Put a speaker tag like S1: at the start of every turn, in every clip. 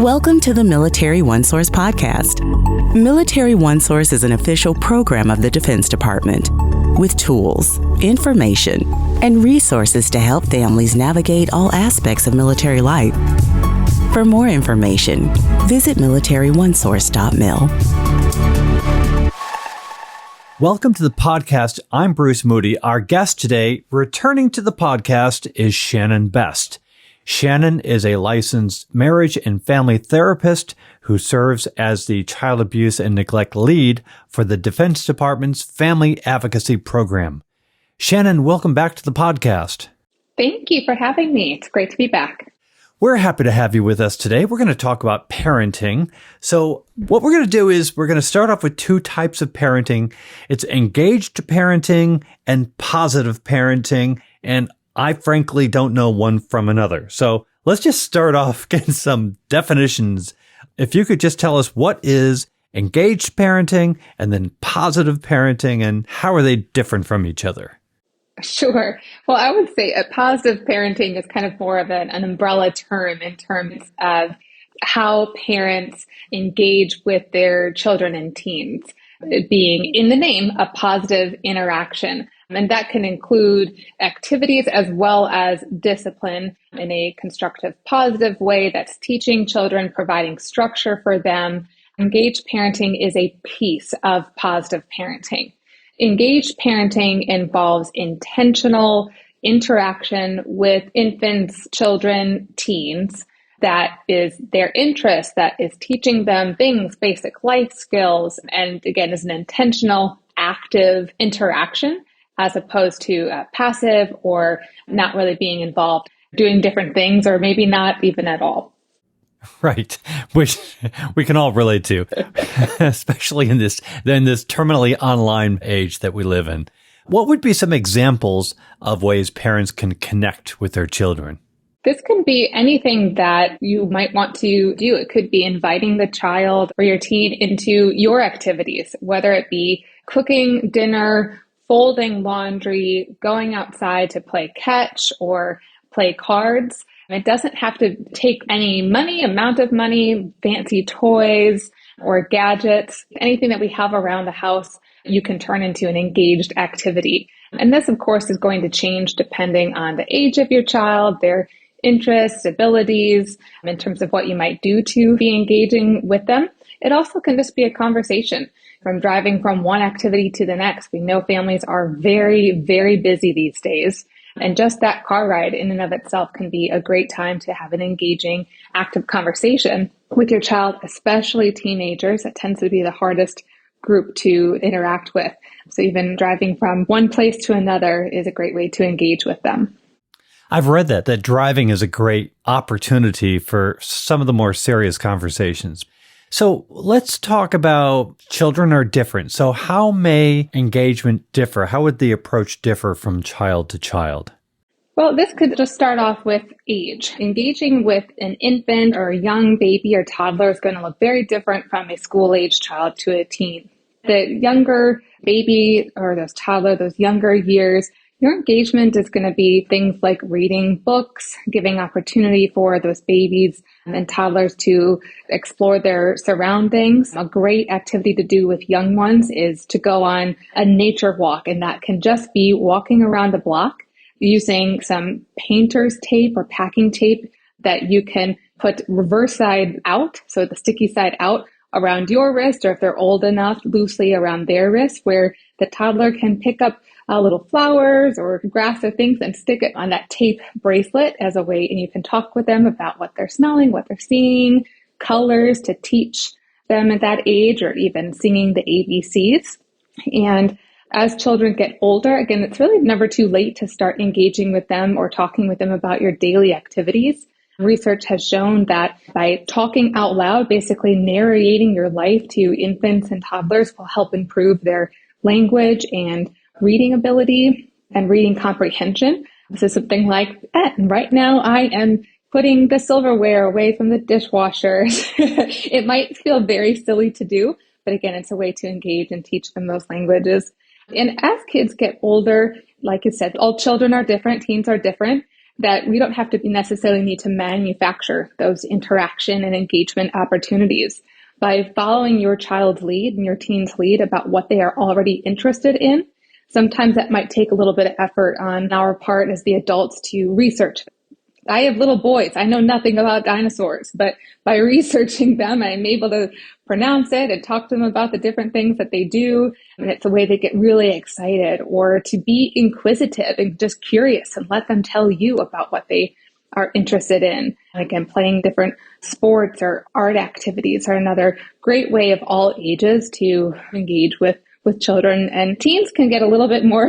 S1: Welcome to the Military OneSource Podcast. Military OneSource is an official program of the Defense Department with tools, information, and resources to help families navigate all aspects of military life. For more information, visit MilitaryOneSource.mil.
S2: Welcome to the podcast. I'm Bruce Moody. Our guest today, returning to the podcast, is Shannon Best. Shannon is a licensed marriage and family therapist who serves as the child abuse and neglect lead for the Defense Department's Family Advocacy Program. Shannon, welcome back to the podcast.
S3: Thank you for having me. It's great to be back.
S2: We're happy to have you with us today. We're going to talk about parenting. So what we're going to do is we're going to start off with two types of parenting. It's engaged parenting and positive parenting. And I frankly don't know one from another. So let's just start off getting some definitions. If you could just tell us what is engaged parenting and then positive parenting and how are they different from each other?
S3: Sure. Well, I would say a positive parenting is kind of more of an umbrella term in terms of how parents engage with their children and teens, it being in the name a positive interaction. And that can include activities as well as discipline in a constructive, positive way that's teaching children, providing structure for them. Engaged parenting is a piece of positive parenting. Engaged parenting involves intentional interaction with infants, children, teens. That is their interest, that is teaching them things, basic life skills, and again, is an intentional, active interaction as opposed to passive or not really being involved, doing different things, or maybe not even at all.
S2: Right, which we can all relate to, especially in this terminally online age that we live in. What would be some examples of ways parents can connect with their children?
S3: This can be anything that you might want to do. It could be inviting the child or your teen into your activities, whether it be cooking dinner, folding laundry, going outside to play catch or play cards. It doesn't have to take any amount of money, fancy toys or gadgets, anything that we have around the house, you can turn into an engaged activity. And this, of course, is going to change depending on the age of your child, their interests, abilities, in terms of what you might do to be engaging with them. It also can just be a conversation. From driving from one activity to the next. We know families are very, very busy these days. And just that car ride in and of itself can be a great time to have an engaging, active conversation with your child, especially teenagers. That tends to be the hardest group to interact with. So even driving from one place to another is a great way to engage with them.
S2: I've read that driving is a great opportunity for some of the more serious conversations. So let's talk about children are different. So how may engagement differ? How would the approach differ from child to child?
S3: Well, this could just start off with age. Engaging with an infant or a young baby or toddler is going to look very different from a school-age child to a teen. The younger baby or those toddler, those younger years, your engagement is going to be things like reading books, giving opportunity for those babies and toddlers to explore their surroundings. A great activity to do with young ones is to go on a nature walk, and that can just be walking around the block using some painter's tape or packing tape that you can put reverse side out, so the sticky side out around your wrist, or if they're old enough, loosely around their wrist, where the toddler can pick up little flowers or grass or things and stick it on that tape bracelet as a way, and you can talk with them about what they're smelling, what they're seeing, colors to teach them at that age, or even singing the ABCs. And as children get older, again, it's really never too late to start engaging with them or talking with them about your daily activities. Research has shown that by talking out loud, basically narrating your life to infants and toddlers will help improve their language and reading ability and reading comprehension. This is something like, right now I am putting the silverware away from the dishwasher. It might feel very silly to do, but again, it's a way to engage and teach them those languages. And as kids get older, like I said, all children are different, teens are different. that we don't have to necessarily need to manufacture those interaction and engagement opportunities. By following your child's lead and your teen's lead about what they are already interested in, sometimes that might take a little bit of effort on our part as the adults to research. I have little boys. I know nothing about dinosaurs, but by researching them, I'm able to pronounce it and talk to them about the different things that they do. And it's a way they get really excited, or to be inquisitive and just curious and let them tell you about what they are interested in. And again, playing different sports or art activities are another great way of all ages to engage with children. And teens can get a little bit more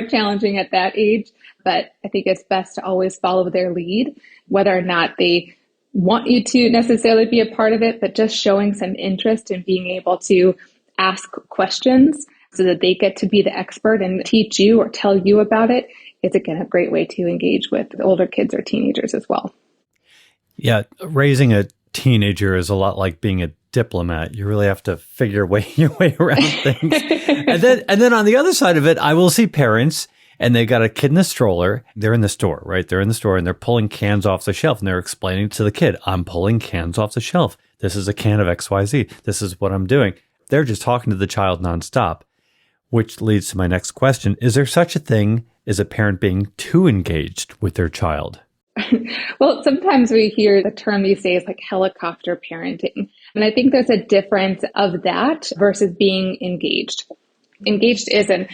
S3: challenging at that age. But I think it's best to always follow their lead, whether or not they want you to necessarily be a part of it, but just showing some interest in being able to ask questions so that they get to be the expert and teach you or tell you about it. It's, again, a great way to engage with older kids or teenagers as well.
S2: Yeah, raising a teenager is a lot like being a diplomat. You really have to figure your way around things. and then on the other side of it, I will see parents, and they got a kid in a stroller. They're in the store, right? They're in the store and they're pulling cans off the shelf, and they're explaining to the kid, I'm pulling cans off the shelf. This is a can of XYZ. This is what I'm doing. They're just talking to the child nonstop, which leads to my next question. Is there such a thing as a parent being too engaged with their child?
S3: Well, sometimes we hear the term these days like helicopter parenting. And I think there's a difference of that versus being engaged. Engaged is an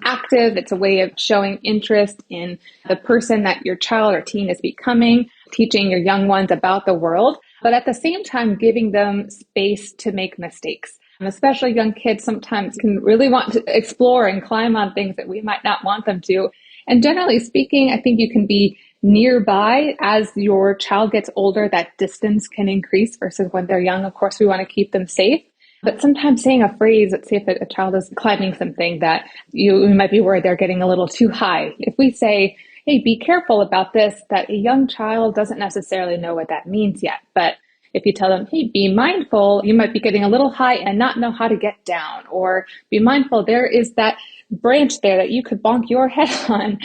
S3: active, it's a way of showing interest in the person that your child or teen is becoming, teaching your young ones about the world, but at the same time, giving them space to make mistakes. And especially young kids sometimes can really want to explore and climb on things that we might not want them to. And generally speaking, I think you can be nearby. As your child gets older, that distance can increase versus when they're young. Of course, we want to keep them safe. But sometimes saying a phrase, let's say if a child is climbing something that you might be worried they're getting a little too high. If we say, hey, be careful about this, that a young child doesn't necessarily know what that means yet. But if you tell them, hey, be mindful, you might be getting a little high and not know how to get down. Or be mindful, there is that branch there that you could bonk your head on.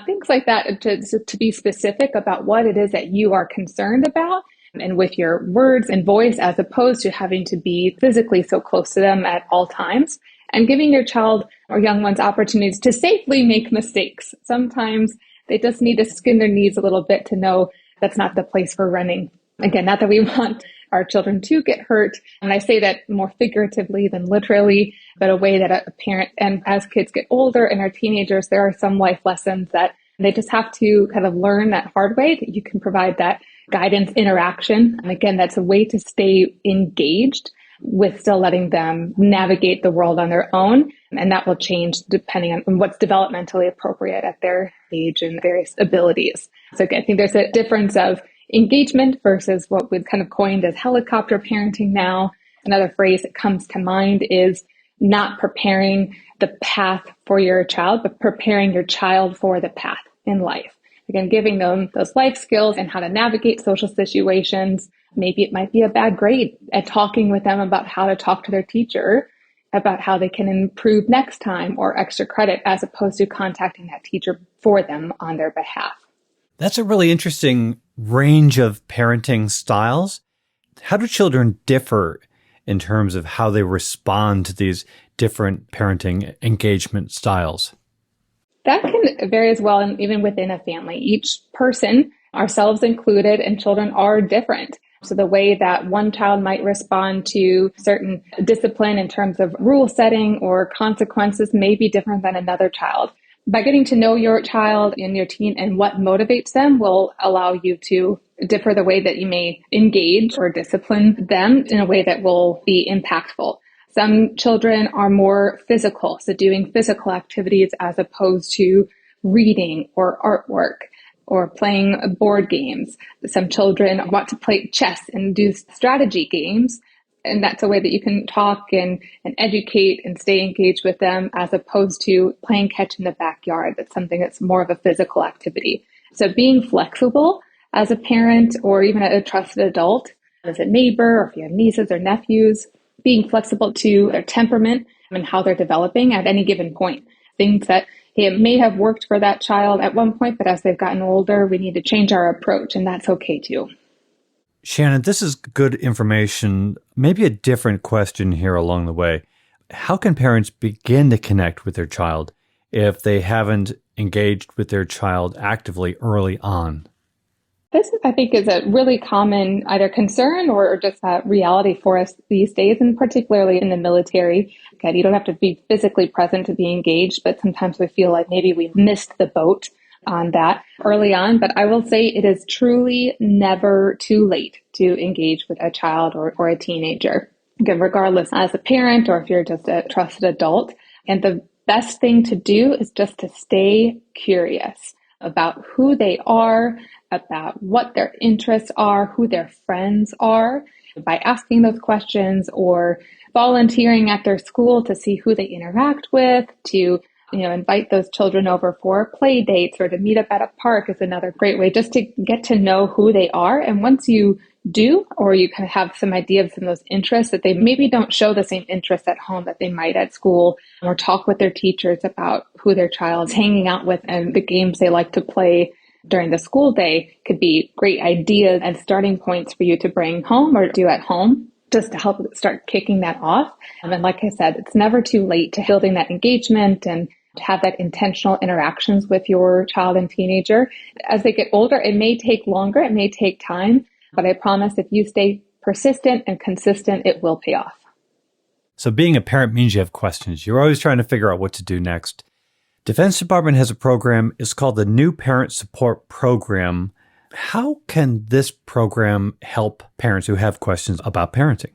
S3: Things like that, to be specific about what it is that you are concerned about, and with your words and voice, as opposed to having to be physically so close to them at all times, and giving your child or young ones opportunities to safely make mistakes. Sometimes they just need to skin their knees a little bit to know that's not the place for running. Again, not that we want our children to get hurt. And I say that more figuratively than literally, but a way that a parent, and as kids get older and are teenagers, there are some life lessons that they just have to kind of learn that hard way, that you can provide that guidance, interaction. And again, that's a way to stay engaged with still letting them navigate the world on their own. And that will change depending on what's developmentally appropriate at their age and various abilities. So again, I think there's a difference of engagement versus what we've kind of coined as helicopter parenting now. Another phrase that comes to mind is not preparing the path for your child, but preparing your child for the path in life. Again, giving them those life skills and how to navigate social situations. Maybe it might be a bad grade, and talking with them about how to talk to their teacher about how they can improve next time, or extra credit, as opposed to contacting that teacher for them on their behalf.
S2: That's a really interesting range of parenting styles. How do children differ in terms of how they respond to these different parenting engagement styles?
S3: That can vary as well, and even within a family. Each person, ourselves included, and children are different. So the way that one child might respond to certain discipline in terms of rule setting or consequences may be different than another child. By getting to know your child and your teen and what motivates them will allow you to differ the way that you may engage or discipline them in a way that will be impactful. Some children are more physical, so doing physical activities as opposed to reading or artwork or playing board games. Some children want to play chess and do strategy games. And that's a way that you can talk and educate and stay engaged with them, as opposed to playing catch in the backyard. That's something that's more of a physical activity. So being flexible as a parent or even a trusted adult, as a neighbor, or if you have nieces or nephews, being flexible to their temperament and how they're developing at any given point. things that it may have worked for that child at one point, but as they've gotten older, we need to change our approach, and that's okay too.
S2: Shannon, this is good information. Maybe a different question here along the way. How can parents begin to connect with their child if they haven't engaged with their child actively early on?
S3: This, I think, is a really common either concern or just a reality for us these days, and particularly in the military. Again, you don't have to be physically present to be engaged, but sometimes we feel like maybe we missed the boat on that early on. But I will say it is truly never too late to engage with a child or a teenager, again, regardless as a parent or if you're just a trusted adult. And the best thing to do is just to stay curious about who they are, about what their interests are, who their friends are, by asking those questions or volunteering at their school to see who they interact with, to invite those children over for play dates or to meet up at a park is another great way just to get to know who they are. And once you do, or you kind of have some ideas and those interests that they maybe don't show the same interest at home that they might at school, or talk with their teachers about who their child's hanging out with and the games they like to play during the school day, could be great ideas and starting points for you to bring home or do at home, just to help start kicking that off. And like I said, it's never too late to building that engagement and to have that intentional interactions with your child and teenager. As they get older, it may take longer, it may take time, but I promise if you stay persistent and consistent, it will pay off.
S2: So being a parent means you have questions. You're always trying to figure out what to do next. Defense Department has a program. It's called the New Parent Support Program. How can this program help parents who have questions about parenting?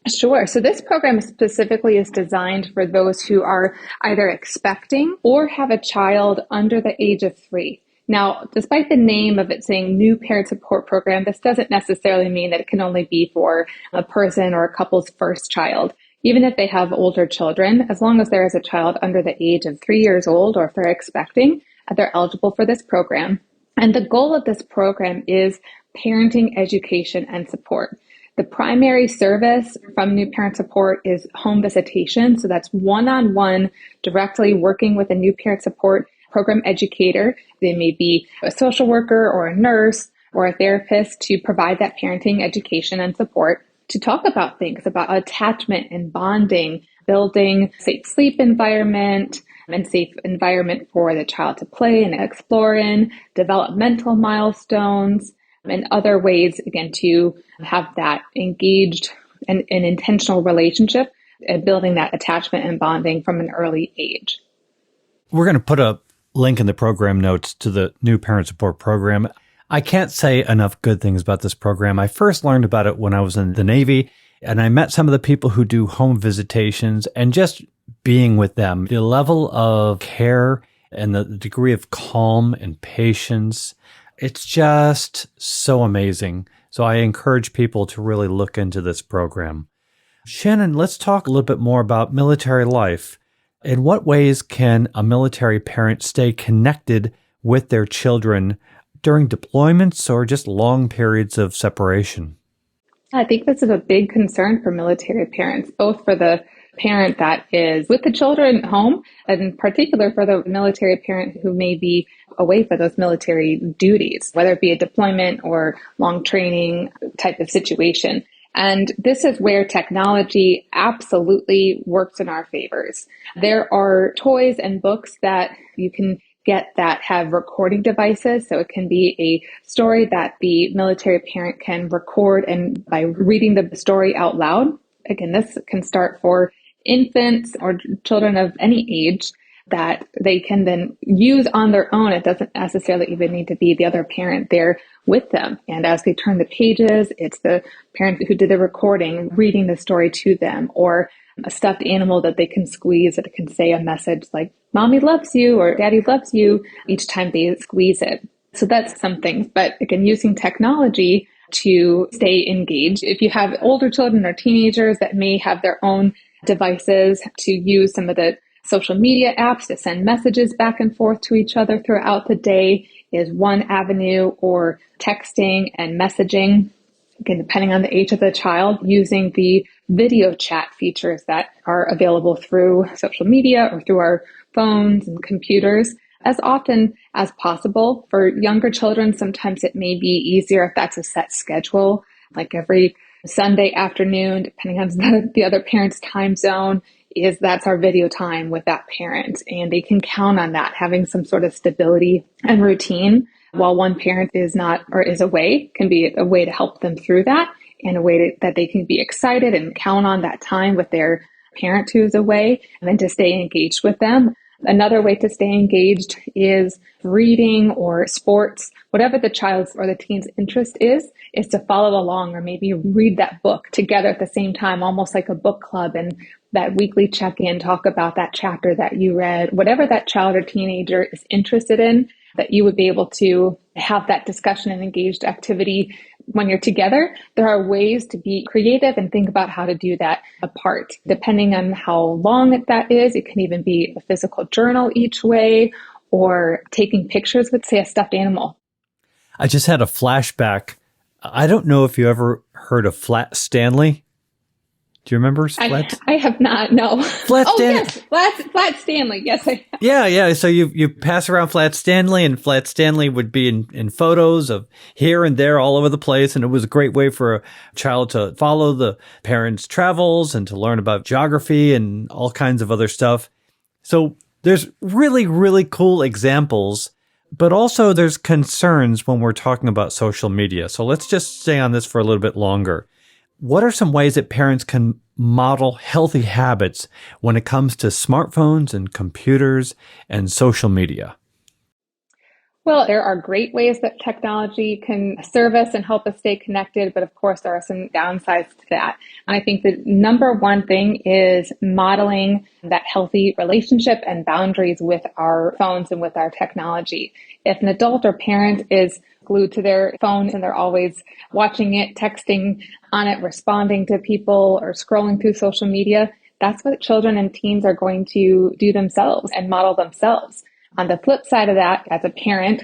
S3: Sure. So this program specifically is designed for those who are either expecting or have a child under the age of 3. Now, despite the name of it saying New Parent Support Program, this doesn't necessarily mean that it can only be for a person or a couple's first child. Even if they have older children, as long as there is a child under the age of 3 years old, or if they're expecting, they're eligible for this program. And the goal of this program is parenting education and support. The primary service from New Parent Support is home visitation. So that's one-on-one, directly working with a New Parent Support Program educator. They may be a social worker or a nurse or a therapist to provide that parenting education and support, to talk about things about attachment and bonding, building safe sleep environment and safe environment for the child to play and explore in, developmental milestones, and other ways, again, to have that engaged and an intentional relationship and building that attachment and bonding from an early age.
S2: We're going to put a link in the program notes to the New Parent Support Program. I can't say enough good things about this program. I first learned about it when I was in the Navy, and I met some of the people who do home visitations, and just being with them, the level of care and the degree of calm and patience, it's just so amazing. So I encourage people to really look into this program. Shannon, let's talk a little bit more about military life. In what ways can a military parent stay connected with their children during deployments or just long periods of separation?
S3: I think this is a big concern for military parents, both for the parent that is with the children at home, and in particular for the military parent who may be away for those military duties, whether it be a deployment or long training type of situation. And this is where technology absolutely works in our favors. There are toys and books that you can get that have recording devices. So it can be a story that the military parent can record, and by reading the story out loud. Again, this can start for infants or children of any age that they can then use on their own. It doesn't necessarily even need to be the other parent there with them. And as they turn the pages, it's the parent who did the recording reading the story to them, or a stuffed animal that they can squeeze that can say a message like, "Mommy loves you," or "Daddy loves you," each time they squeeze it. So that's something. But again, using technology to stay engaged. If you have older children or teenagers that may have their own devices, to use some of the social media apps to send messages back and forth to each other throughout the day is one avenue, or texting and messaging. Again, depending on the age of the child, using the video chat features that are available through social media or through our phones and computers as often as possible. For younger children, sometimes it may be easier if that's a set schedule, like every Sunday afternoon, depending on the other parent's time zone, that's our video time with that parent. And they can count on that, having some sort of stability and routine while one parent is not or is away can be a way to help them through that, and a way that they can be excited and count on that time with their parent who's away, and then to stay engaged with them. Another way to stay engaged is reading or sports, whatever the child's or the teen's interest is to follow along or maybe read that book together at the same time, almost like a book club, and that weekly check-in, talk about that chapter that you read, whatever that child or teenager is interested in, that you would be able to have that discussion and engaged activity when you're together. There are ways to be creative and think about how to do that apart. Depending on how long that is, it can even be a physical journal each way, or taking pictures with, say, a stuffed animal.
S2: I just had a flashback. I don't know if you ever heard of Flat Stanley. Do you remember Flat?
S3: I have not, no.
S2: Flat
S3: Yes, Flat Stanley. Yes, I have.
S2: Yeah. So you pass around Flat Stanley, and Flat Stanley would be in photos of here and there all over the place. And it was a great way for a child to follow the parents' travels and to learn about geography and all kinds of other stuff. So there's really, really cool examples, but also there's concerns when we're talking about social media. So let's just stay on this for a little bit longer. What are some ways that parents can model healthy habits when it comes to smartphones and computers and social media?
S3: Well, there are great ways that technology can serve us and help us stay connected, but of course there are some downsides to that. And I think the number one thing is modeling that healthy relationship and boundaries with our phones and with our technology. If an adult or parent is glued to their phone and they're always watching it, texting on it, responding to people, or scrolling through social media, that's what children and teens are going to do themselves and model themselves. On the flip side of that, as a parent,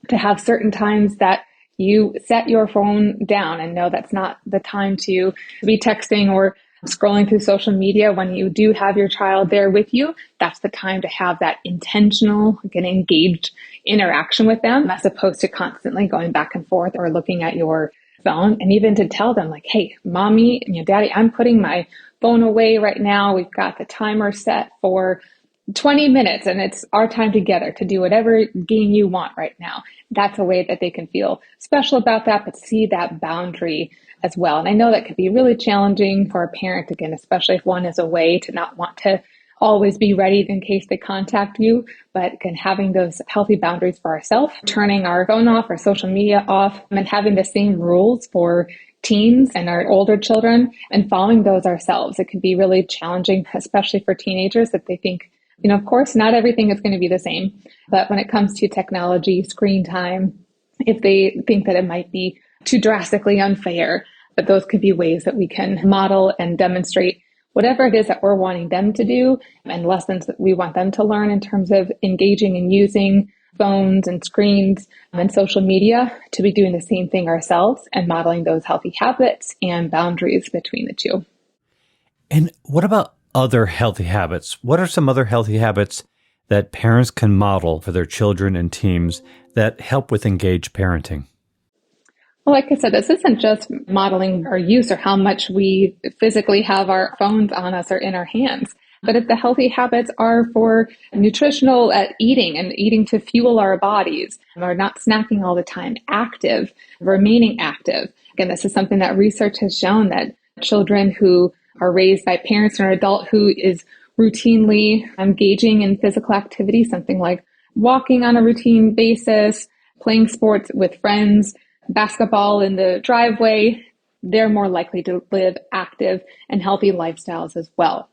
S3: to have certain times that you set your phone down and know that's not the time to be texting or scrolling through social media. When you do have your child there with you, that's the time to have that intentional, engaged interaction with them, as opposed to constantly going back and forth or looking at your phone. And even to tell them, like, hey, mommy and daddy, I'm putting my phone away right now. We've got the timer set for 20 minutes and it's our time together to do whatever game you want right now. That's a way that they can feel special about that, but see that boundary as well. And I know that could be really challenging for a parent, again, especially if one is away, to not want to always be ready in case they contact you, but again, having those healthy boundaries for ourselves, turning our phone off, our social media off, and having the same rules for teens and our older children and following those ourselves. It can be really challenging, especially for teenagers, that they think, of course, not everything is going to be the same, but when it comes to technology, screen time, if they think that it might be too drastically unfair, but those could be ways that we can model and demonstrate whatever it is that we're wanting them to do and lessons that we want them to learn in terms of engaging and using phones and screens and social media, to be doing the same thing ourselves and modeling those healthy habits and boundaries between the two.
S2: And what about other healthy habits? What are some other healthy habits that parents can model for their children and teams that help with engaged parenting?
S3: Well, like I said, this isn't just modeling our use or how much we physically have our phones on us or in our hands, but if the healthy habits are for nutritional eating and eating to fuel our bodies, or not snacking all the time, active, remaining active. Again, this is something that research has shown, that children who are raised by parents or an adult who is routinely engaging in physical activity, something like walking on a routine basis, playing sports with friends, basketball in the driveway, they're more likely to live active and healthy lifestyles as well.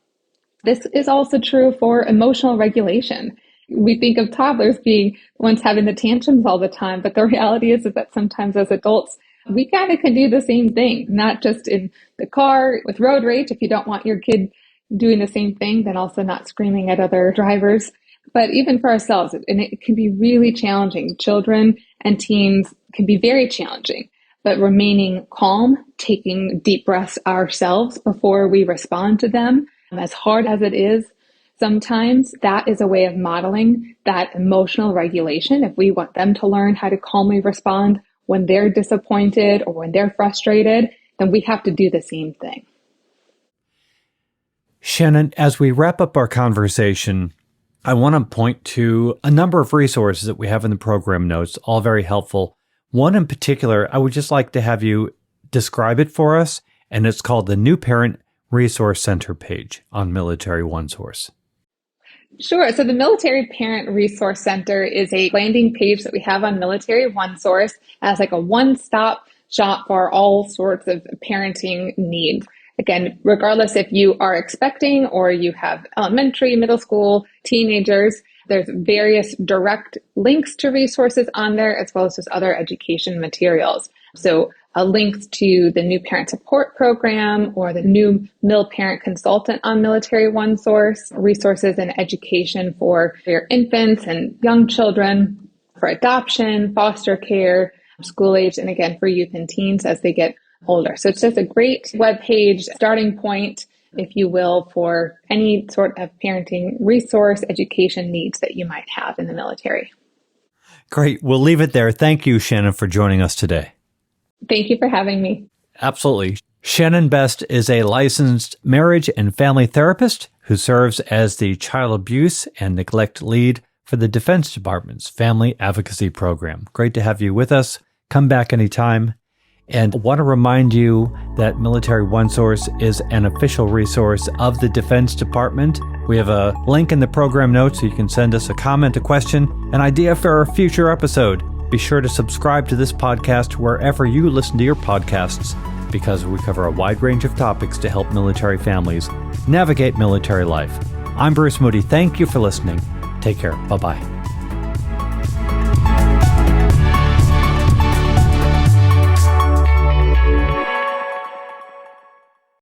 S3: This is also true for emotional regulation. We think of toddlers being the ones having the tantrums all the time, but the reality is that sometimes as adults, we kind of can do the same thing, not just in the car with road rage. If you don't want your kid doing the same thing, then also not screaming at other drivers, but even for ourselves. And it can be really challenging. Children and teens can be very challenging, but remaining calm, taking deep breaths ourselves before we respond to them, as hard as it is, sometimes that is a way of modeling that emotional regulation. If we want them to learn how to calmly respond when they're disappointed or when they're frustrated, then we have to do the same thing.
S2: Shannon, as we wrap up our conversation, I want to point to a number of resources that we have in the program notes, all very helpful. One in particular, I would just like to have you describe it for us, and it's called the New Parent Resource Center page on Military OneSource.
S3: Sure. So the Military Parent Resource Center is a landing page that we have on Military OneSource as like a one-stop shop for all sorts of parenting needs. Again, regardless if you are expecting or you have elementary, middle school, teenagers, there's various direct links to resources on there, as well as just other education materials. So links to the new parent support program or the new MilParent consultant on Military OneSource, resources and education for your infants and young children, for adoption, foster care, school age, and again, for youth and teens as they get older. So it's just a great webpage starting point, if you will, for any sort of parenting resource, education needs that you might have in the military.
S2: Great. We'll leave it there. Thank you, Shannon, for joining us today.
S3: Thank you for having me.
S2: Absolutely. Shannon Best is a licensed marriage and family therapist who serves as the child abuse and neglect lead for the Defense Department's Family Advocacy Program. Great to have you with us. Come back anytime. And I want to remind you that Military OneSource is an official resource of the Defense Department. We have a link in the program notes so you can send us a comment, a question, an idea for a future episode. Be sure to subscribe to this podcast wherever you listen to your podcasts, because we cover a wide range of topics to help military families navigate military life. I'm Bruce Moody. Thank you for listening. Take care. Bye-bye.